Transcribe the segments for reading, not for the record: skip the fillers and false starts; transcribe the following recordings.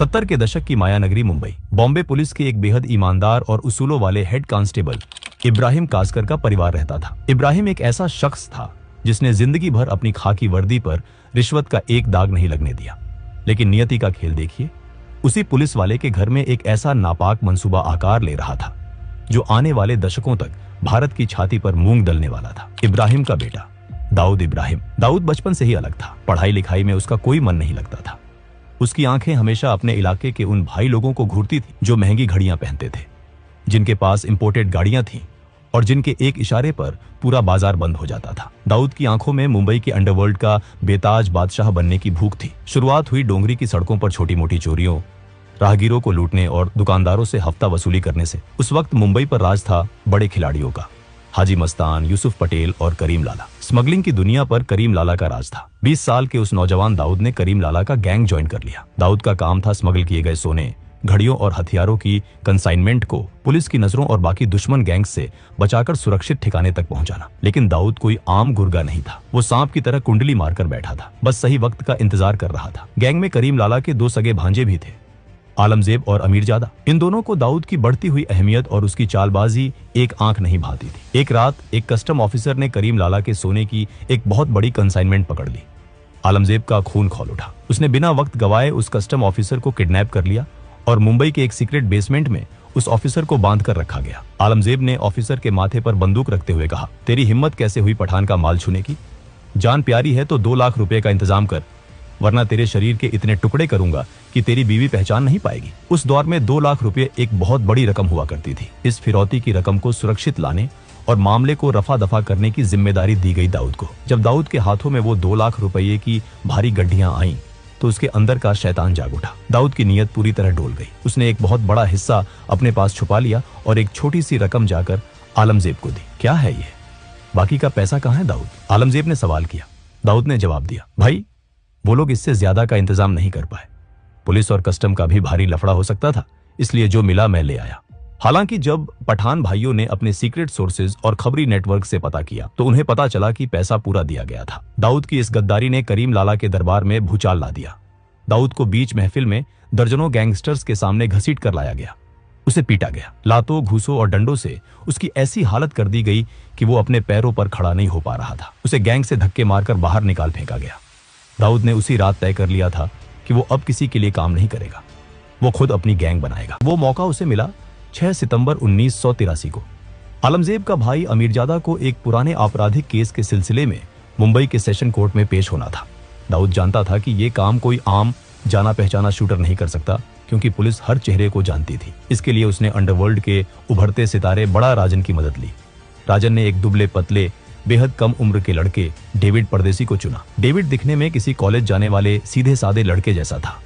70 के दशक की मायानगरी मुंबई। बॉम्बे पुलिस के एक बेहद ईमानदार और उसूलों वाले हेड कांस्टेबल इब्राहिम कासकर का परिवार रहता था। इब्राहिम एक ऐसा शख्स था जिसने जिंदगी भर अपनी खाकी वर्दी पर रिश्वत का एक दाग नहीं लगने दिया। लेकिन नियति का खेल देखिए, उसी पुलिस वाले के घर में एक ऐसा नापाक मंसूबा आकार ले रहा था जो आने वाले दशकों तक भारत की छाती पर मूंग दलने वाला था। इब्राहिम का बेटा दाऊद इब्राहिम। दाऊद बचपन से ही अलग था। पढ़ाई लिखाई में उसका कोई मन नहीं लगता था। उसकी आंखें हमेशा अपने इलाके के उन भाई लोगों को घूरती थी जो महंगी घड़ियां पहनते थे, जिनके पास इंपोर्टेड गाड़ियां थीं और जिनके एक इशारे पर पूरा बाजार बंद हो जाता था। दाऊद की आंखों में मुंबई के अंडरवर्ल्ड का बेताज बादशाह बनने की भूख थी। शुरुआत हुई डोंगरी की सड़कों पर छोटी मोटी चोरियों, राहगीरों को लूटने और दुकानदारों से हफ्ता वसूली करने से। उस वक्त मुंबई पर राज था बड़े खिलाड़ियों का। हाजी मस्तान, यूसुफ पटेल और करीम लाला। स्मगलिंग की दुनिया पर करीम लाला का राज था। 20 साल के उस नौजवान दाऊद ने करीम लाला का गैंग ज्वाइन कर लिया। दाऊद का काम था स्मगल किए गए सोने, घड़ियों और हथियारों की कंसाइनमेंट को पुलिस की नजरों और बाकी दुश्मन गैंग से बचाकर सुरक्षित ठिकाने तक पहुंचाना। लेकिन दाऊद कोई आम गुर्गा नहीं था। वो सांप की तरह कुंडली मारकर बैठा था, बस सही वक्त का इंतजार कर रहा था। गैंग में करीम लाला के 2 सगे भांजे भी थे, आलमजेब और अमीरजादा। इन दोनों को दाऊद की बढ़ती हुई अहमियत और उसकी चालबाजी एक आंख नहीं भाती थी। एक रात एक कस्टम ऑफिसर ने करीम लाला के सोने की एक बहुत बड़ी कंसाइनमेंट पकड़ ली। आलमजेब का खून खौल उठा। उसने बिना वक्त गवाए उस कस्टम ऑफिसर को किडनैप कर लिया और मुंबई के एक सीक्रेट बेसमेंट में उस ऑफिसर को बांध कर रखा गया। आलमजेब ने ऑफिसर के माथे पर बंदूक रखते हुए कहा, तेरी हिम्मत कैसे हुई पठान का माल छूने की? जान प्यारी है तो 2 लाख रुपए का इंतजाम कर, वरना तेरे शरीर के इतने टुकड़े करूंगा कि तेरी बीवी पहचान नहीं पाएगी। उस दौर में 2 लाख रुपए एक बहुत बड़ी रकम हुआ करती थी। इस फिरौती की रकम को सुरक्षित लाने और मामले को रफा दफा करने की जिम्मेदारी दी गई दाऊद को। जब दाऊद के हाथों में वो 2 लाख रुपये की भारी गड्ढियां आईं तो उसके अंदर का शैतान जाग उठा। दाऊद की नीयत पूरी तरह डोल गई। उसने एक बहुत बड़ा हिस्सा अपने पास छुपा लिया और एक छोटी सी रकम जाकर आलमजेब को दी। क्या है ये? बाकी का पैसा कहाँ है दाऊद? आलमजेब ने सवाल किया। दाऊद ने जवाब दिया, भाई वो लोग इससे ज्यादा का इंतजाम नहीं कर पाए। पुलिस और कस्टम का भी भारी लफड़ा हो सकता था, इसलिए जो मिला मैं ले आया। हालांकि जब पठान भाइयों ने अपने सीक्रेट सोर्सेज और खबरी नेटवर्क से पता किया तो उन्हें पता चला कि पैसा पूरा दिया गया था। दाऊद की इस गद्दारी ने करीम लाला के दरबार में भूचाल ला दिया। दाऊद को बीच महफिल में दर्जनों गैंगस्टर्स के सामने घसीट कर लाया गया। उसे पीटा गया। लातों, घूसों और डंडों से उसकी ऐसी हालत कर दी गई कि वो अपने पैरों पर खड़ा नहीं हो पा रहा था। उसे गैंग से धक्के मारकर बाहर निकाल फेंका गया। दाऊद ने उसी रात तय कर लिया था कि वो अब किसी के लिए काम नहीं करेगा, वो खुद अपनी गैंग बनाएगा। वो मौका उसे मिला 6 सितंबर 1983 को। आलमजेब का भाई अमीरजादा को एक पुराने आपराधिक केस के सिलसिले में मुंबई के सेशन कोर्ट में पेश होना था। दाऊद जानता था कि ये काम कोई आम जाना पहचाना शूटर नहीं कर सकता, क्योंकि पुलिस हर चेहरे को जानती थी। इसके लिए उसने अंडरवर्ल्ड के उभरते सितारे बड़ा राजन की मदद ली। राजन ने एक दुबले पतले बेहद कम उम्र के लड़के डेविड परदेसी को चुना। डेविड दिखने में किसी कॉलेज जाने वाले सीधे सादे लड़के जैसा था।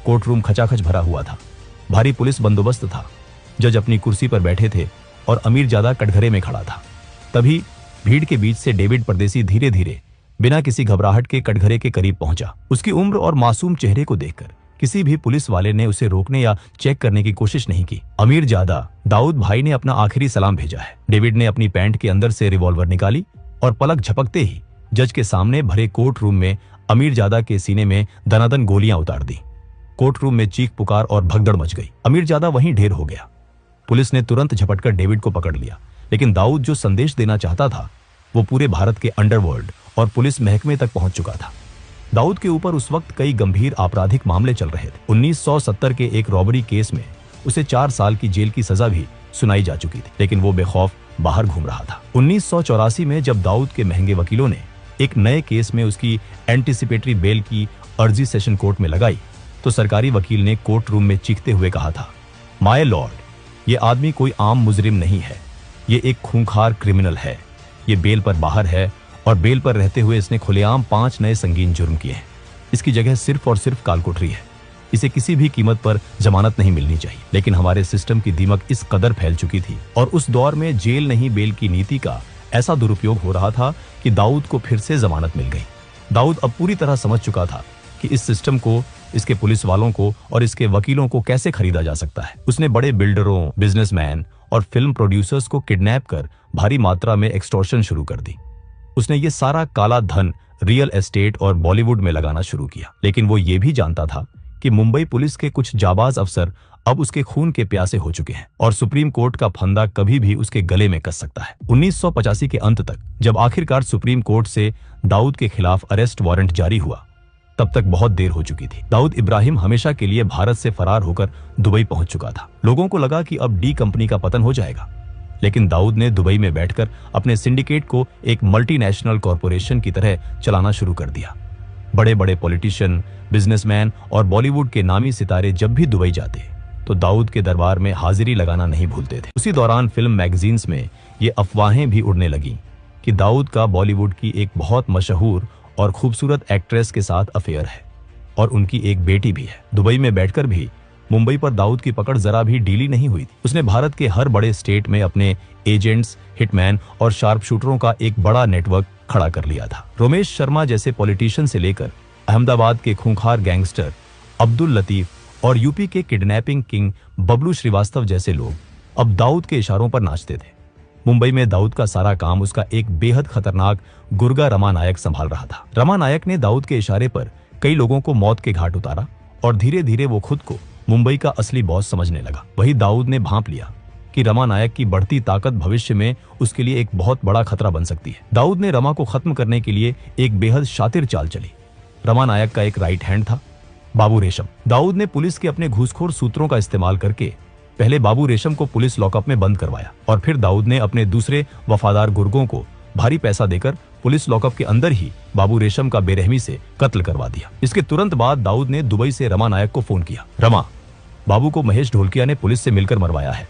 कोर्ट रूम खचाखच भरा हुआ था। भारी पुलिस बंदोबस्त था। जज अपनी कुर्सी पर बैठे थे और अमीरजादा कटघरे में खड़ा था। तभी भीड़ के बीच से डेविड परदेसी धीरे धीरे बिना किसी घबराहट के कटघरे के करीब पहुंचा। उसकी उम्र और मासूम चेहरे को देखकर किसी भी पुलिस वाले ने उसे रोकने या चेक करने की कोशिश नहीं की। अमीरजादा, दाऊद भाई ने अपना आखिरी सलाम भेजा है। डेविड ने अपनी पैंट के अंदर से रिवॉल्वर निकाली और पलक झपकते ही जज के सामने भरे कोर्ट रूम में अमीरजादा के सीने में दनादन गोलियां उतार दी। कोर्ट रूम में चीख पुकार और भगदड़ मच गई। अमीरजादा वहीं ढेर हो गया। पुलिस ने तुरंत झपटकर डेविड को पकड़ लिया। लेकिन दाऊद जो संदेश देना चाहता था वो पूरे भारत के अंडरवर्ल्ड और पुलिस महकमे तक पहुंच चुका था। दाऊद के ऊपर उस वक्त कई गंभीर आपराधिक मामले चल रहे थे। 1970 के एक रॉबरी केस में उसे 4 साल की जेल की सजा भी सुनाई जा चुकी थी, लेकिन वो बेखौफ बाहर घूम रहा था। 1984 में जब दाऊद के महंगे वकीलों ने एक नए केस में उसकी एंटीसिपेटरी बेल की अर्जी सेशन कोर्ट में लगाई तो सरकारी वकील ने कोर्ट रूम में चीखते हुए कहा था, माय लॉर्ड, ये आदमी कोई आम मुजरिम नहीं है, ये एक खूंखार क्रिमिनल है। ये बेल पर बाहर है और बेल पर रहते हुए इसने खुलेआम 5 नए संगीन जुर्म किए हैं। इसकी जगह सिर्फ और सिर्फ कालकोठरी है। इसे किसी भी कीमत पर जमानत नहीं मिलनी चाहिए। लेकिन हमारे सिस्टम की दीमक इस कदर फैल चुकी थी और उस दौर में जेल नहीं बेल की नीति का ऐसा दुरुपयोग हो रहा था कि दाऊद को फिर से जमानत मिल गई। दाऊद अब पूरी तरह समझ चुका था कि इस सिस्टम को, इसके पुलिस वालों को और इसके वकीलों को कैसे खरीदा जा सकता है। उसने बड़े बिल्डरों, बिजनेसमैन और फिल्म प्रोड्यूसर्स को किडनैप कर भारी मात्रा में एक्सटॉर्शन शुरू कर दी। उसने ये सारा काला धन रियल एस्टेट और बॉलीवुड में लगाना शुरू किया। लेकिन वो ये भी जानता था कि मुंबई पुलिस के कुछ जाबाज अफसर अब उसके खून के प्यासे हो चुके हैं और सुप्रीम कोर्ट का फंदा कभी भी उसके गले में कस सकता है। 1985 के अंत तक जब आखिरकार सुप्रीम कोर्ट से दाऊद के खिलाफ अरेस्ट वारंट जारी हुआ, तब तक बहुत देर हो चुकी थी। दाऊद इब्राहिम हमेशा के लिए भारत से फरार होकर दुबई पहुंच चुका था। लोगों को लगा कि अब डी कंपनी का पतन हो जाएगा, लेकिन दाऊद ने दुबई में बैठकर अपने सिंडिकेट को एक मल्टीनेशनल कॉरपोरेशन की तरह चलाना शुरू कर दिया। बड़े बड़े पॉलिटिशियन, बिजनेसमैन और बॉलीवुड के नामी सितारे जब भी दुबई जाते तो दाऊद के दरबार में हाजिरी लगाना नहीं भूलते थे। उसी दौरान फिल्म मैगजीन्स में ये अफवाहें भी उड़ने लगीं कि दाऊद का बॉलीवुड की एक बहुत मशहूर और खूबसूरत एक्ट्रेस के साथ अफेयर है और उनकी एक बेटी भी है। दुबई में बैठकर भी मुंबई पर दाऊद की पकड़ जरा भी ढीली नहीं हुई थी। उसने भारत के हर बड़े स्टेट में अपने एजेंट्स, हिटमैन और शार्प शूटरों का एक बड़ा नेटवर्क खड़ा कर लिया था। रोमेश शर्मा जैसे पॉलिटिशियन से लेकर अहमदाबाद के खूंखार गैंगस्टर अब्दुल लतीफ और यूपी के किडनैपिंग किंग बबलू श्रीवास्तव जैसे लोग अब दाऊद के इशारों पर नाचते थे। मुंबई में दाऊद का सारा काम उसका एक बेहद खतरनाक गुर्गा रमा नायक संभाल रहा था। रमा नायक ने दाऊद के इशारे पर कई लोगों को मौत के घाट उतारा और धीरे धीरे वो खुद को मुंबई का असली बॉस समझने लगा। वही दाऊद ने भांप लिया कि रमा नायक की बढ़ती ताकत भविष्य में उसके लिए एक बहुत बड़ा खतरा बन सकती है। दाऊद ने रमा को खत्म करने के लिए एक बेहद शातिर चाल चली। रमा नायक का एक राइट हैंड था बाबू रेशम। दाऊद ने पुलिस के अपने घूसखोर सूत्रों का इस्तेमाल करके पहले बाबू रेशम को पुलिस लॉकअप में बंद करवाया और फिर दाऊद ने अपने दूसरे वफादार गुर्गों को भारी पैसा देकर पुलिस लॉकअप के अंदर ही बाबू रेशम का बेरहमी से कत्ल करवा दिया। इसके तुरंत बाद दाऊद ने दुबई से रमा नायक को फोन किया। रमा, बाबू को महेश ढोलकिया ने पुलिस से मिलकर मरवाया है,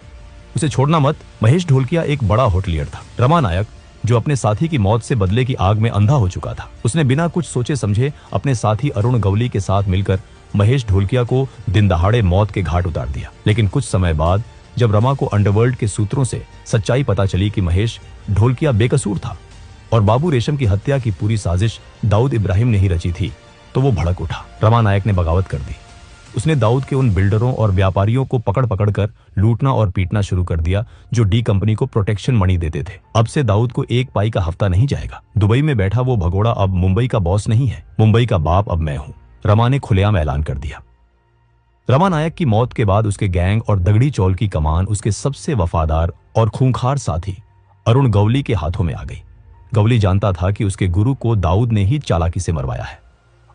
उसे छोड़ना मत। महेश ढोलकिया एक बड़ा होटलियर था। रमा नायक, जो अपने साथी की मौत से बदले की आग में अंधा हो चुका था, उसने बिना कुछ सोचे समझे अपने साथी अरुण गवली के साथ मिलकर महेश ढोलकिया को दिन दहाड़े मौत के घाट उतार दिया। लेकिन कुछ समय बाद जब रमा को अंडरवर्ल्ड के सूत्रों से सच्चाई पता चली कि महेश ढोलकिया बेकसूर था और बाबू रेशम की हत्या की पूरी साजिश दाऊद इब्राहिम ने ही रची थी, तो वो भड़क उठा। रमा नायक ने बगावत कर दी। उसने दाऊद के उन बिल्डरों और व्यापारियों को पकड़ पकड़ कर लूटना और पीटना शुरू कर दिया जो डी कंपनी को प्रोटेक्शन मनी देते थे। अब से दाऊद को एक पाई का हफ्ता नहीं जाएगा। दुबई में बैठा वो भगोड़ा अब मुंबई का बॉस नहीं है, मुंबई का बाप अब मैं हूं, रमा ने खुलेआम ऐलान कर दिया। रमा नायक की मौत के बाद उसके गैंग और दगड़ी चौल की कमान उसके सबसे वफादार और खूंखार साथी अरुण गवली के हाथों में आ गई। गवली जानता था कि उसके गुरु को दाऊद ने ही चालाकी से मरवाया है।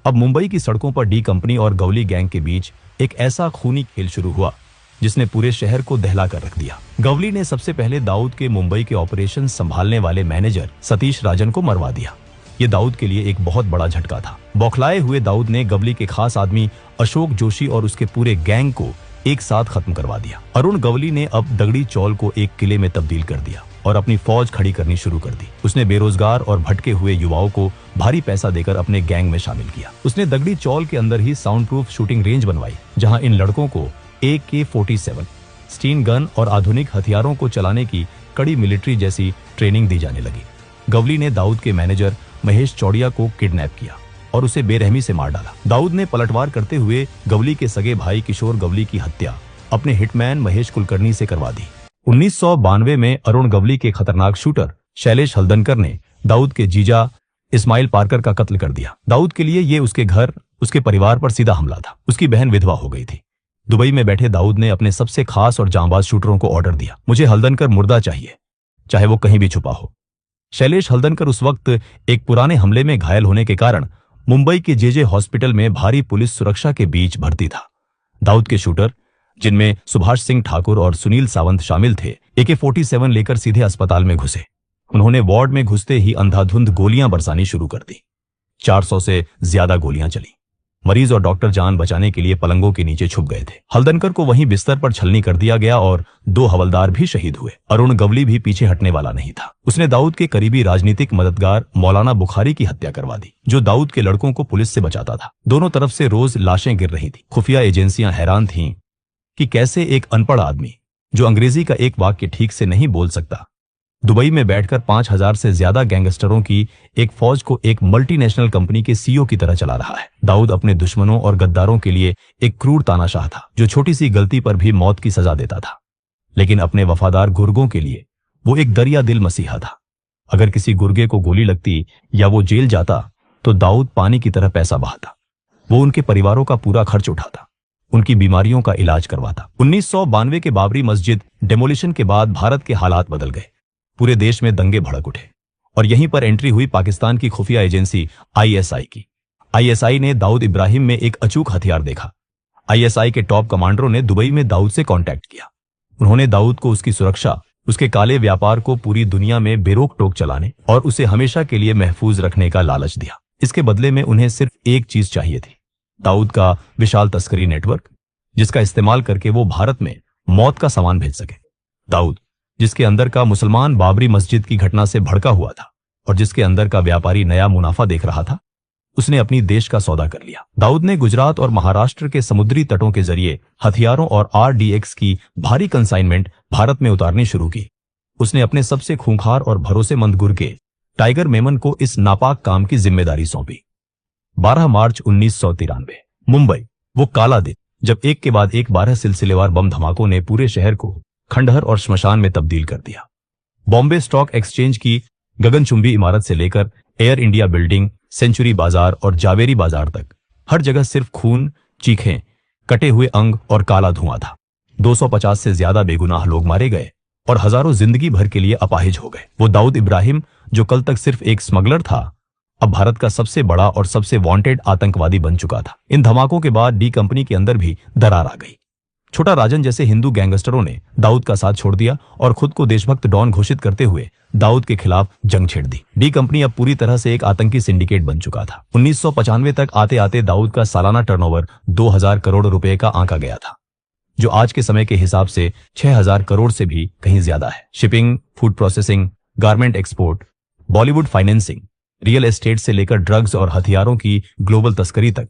अब मुंबई की सड़कों पर डी कंपनी और गवली गैंग के बीच एक ऐसा खूनी खेल शुरू हुआ जिसने पूरे शहर को दहला कर रख दिया। गवली ने सबसे पहले दाऊद के मुंबई के ऑपरेशन संभालने वाले मैनेजर सतीश राजन को मरवा दिया। ये दाऊद के लिए एक बहुत बड़ा झटका था। बौखलाए हुए दाऊद ने गवली के खास आदमी अशोक जोशी और उसके पूरे गैंग को एक साथ खत्म करवा दिया। अरुण गवली ने अब दगड़ी चौल को एक किले में तब्दील कर दिया और अपनी फौज खड़ी करनी शुरू कर दी। उसने बेरोजगार और भटके हुए युवाओं को भारी पैसा देकर अपने गैंग में शामिल किया। उसने दगड़ी चौल के अंदर ही साउंड प्रूफ शूटिंग रेंज बनवाई, जहां इन लड़कों को AK-47, स्टीन गन और आधुनिक हथियारों को चलाने की कड़ी मिलिट्री जैसी ट्रेनिंग दी जाने लगी। गवली ने दाऊद के मैनेजर महेश चौड़िया को किडनैप किया और उसे बेरहमी से मार डाला। दाऊद ने पलटवार करते हुए गवली के सगे भाई किशोर गवली की हत्या अपने हिटमैन महेश कुलकर्णी से करवा दी। 1992 में अरुण गवली के खतरनाक शूटर शैलेश हल्दनकर ने दाऊद के जीजा इस्माइल पार्कर का कत्ल कर दिया। दाऊद के लिए ये उसके घर, उसके परिवार पर सीधा हमला था। उसकी बहन विधवा हो गई थी। दुबई में बैठे दाऊद ने अपने सबसे खास और जांबाज शूटरों को ऑर्डर दिया, मुझे हल्दनकर मुर्दा चाहिए, चाहे वो कहीं भी छुपा हो। शैलेश हल्दनकर उस वक्त एक पुराने हमले में घायल होने के कारण मुंबई के JJ हॉस्पिटल में भारी पुलिस सुरक्षा के बीच भर्ती था। दाऊद के शूटर, जिनमें सुभाष सिंह ठाकुर और सुनील सावंत शामिल थे, AK-47 लेकर सीधे अस्पताल में घुसे। उन्होंने वार्ड में घुसते ही अंधाधुंध गोलियां बरसानी शुरू कर दी। 400 से ज्यादा गोलियां चली। मरीज और डॉक्टर जान बचाने के लिए पलंगों के नीचे छुप गए थे। हल्दनकर को वहीं बिस्तर पर छलनी कर दिया गया और 2 हवलदार भी शहीद हुए। अरुण गवली भी पीछे हटने वाला नहीं था। उसने दाऊद के करीबी राजनीतिक मददगार मौलाना बुखारी की हत्या करवा दी, जो दाऊद के लड़कों को पुलिस से बचाता था। दोनों तरफ से रोज लाशें गिर रही थी। खुफिया एजेंसियां हैरान थीं कि कैसे एक अनपढ़ आदमी जो अंग्रेजी का एक वाक्य ठीक से नहीं बोल सकता, दुबई में बैठकर 5000 से ज्यादा गैंगस्टरों की एक फौज को एक मल्टीनेशनल कंपनी के CEO की तरह चला रहा है। दाऊद अपने दुश्मनों और गद्दारों के लिए एक क्रूर तानाशाह था, जो छोटी सी गलती पर भी मौत की सजा देता था। लेकिन अपने वफादार गुर्गों के लिए वो एक दरिया दिल मसीहा था। अगर किसी गुर्गे को गोली लगती या वो जेल जाता तो दाऊद पानी की तरह पैसा बहाता। वो उनके परिवारों का पूरा खर्च उठाता, उनकी बीमारियों का इलाज करवाता। 1992 के बाबरी मस्जिद डेमोलिशन के बाद भारत के हालात बदल गए। पूरे देश में दंगे भड़क उठे और यहीं पर एंट्री हुई पाकिस्तान की खुफिया एजेंसी आईएसआई की। आईएसआई ने दाऊद इब्राहिम में एक अचूक हथियार देखा। आईएसआई के टॉप कमांडरों ने दुबई में दाऊद से कांटेक्ट किया। उन्होंने दाऊद को उसकी सुरक्षा, उसके काले व्यापार को पूरी दुनिया में बेरोक टोक चलाने और उसे हमेशा के लिए महफूज रखने का लालच दिया। इसके बदले में उन्हें सिर्फ एक चीज चाहिए थी, दाऊद का विशाल तस्करी नेटवर्क, जिसका इस्तेमाल करके वो भारत में मौत का सामान भेज सके। दाऊद, जिसके अंदर का मुसलमान बाबरी मस्जिद की घटना से भड़का हुआ था और जिसके अंदर का व्यापारी नया मुनाफा देख रहा था, उसने अपनी देश का सौदा कर लिया। दाऊद ने गुजरात और महाराष्ट्र के समुद्री तटों के जरिए हथियारों और आरडीएक्स की भारी कंसाइनमेंट भारत में उतारनी शुरू की। उसने अपने सबसे खूंखार और भरोसेमंद गुर्गे टाइगर मेमन को इस नापाक काम की जिम्मेदारी सौंपी। 12 मार्च 1993 मुंबई, वो काला दिन जब एक के बाद एक 12 सिलसिलेवार बम धमाकों ने पूरे शहर को खंडहर और श्मशान में तब्दील कर दिया। बॉम्बे स्टॉक एक्सचेंज की गगनचुंबी इमारत से लेकर एयर इंडिया बिल्डिंग, सेंचुरी बाजार और जावेरी बाजार तक हर जगह सिर्फ खून, चीखें, कटे हुए अंग और काला धुआं था। 250 से ज्यादा बेगुनाह लोग मारे गए और हजारों जिंदगी भर के लिए अपाहिज हो गए। वो दाऊद इब्राहिम, जो कल तक सिर्फ एक स्मगलर था, अब भारत का सबसे बड़ा और सबसे वांटेड आतंकवादी बन चुका था। इन धमाकों के बाद डी कंपनी के अंदर भी दरार आ गई। छोटा राजन जैसे हिंदू गैंगस्टरों ने दाऊद का साथ छोड़ दिया और खुद को देशभक्त डॉन घोषित करते हुए दाऊद के खिलाफ जंग छेड़ दी। डी कंपनी अब पूरी तरह से एक आतंकी सिंडिकेट बन चुका था। 1995 तक आते आते दाऊद का सालाना टर्नओवर 2000 करोड़ रुपए का आंका गया था, जो आज के समय के हिसाब से 6000 करोड़ से भी कहीं ज्यादा है। Shipping, food processing, garment export, Bollywood financing, real estate से लेकर ड्रग्स और हथियारों की ग्लोबल तस्करी तक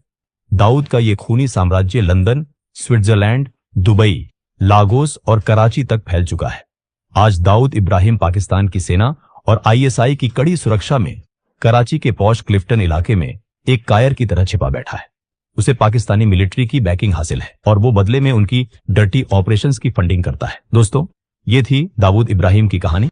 दाऊद का ये खूनी साम्राज्य लंदन, स्विट्जरलैंड, दुबई, लागोस और कराची तक फैल चुका है। आज दाऊद इब्राहिम पाकिस्तान की सेना और आईएसआई की कड़ी सुरक्षा में कराची के पॉश क्लिफ्टन इलाके में एक कायर की तरह छिपा बैठा है। उसे पाकिस्तानी मिलिट्री की बैकिंग हासिल है और वो बदले में उनकी डर्टी ऑपरेशंस की फंडिंग करता है। दोस्तों, ये थी दाऊद इब्राहिम की कहानी।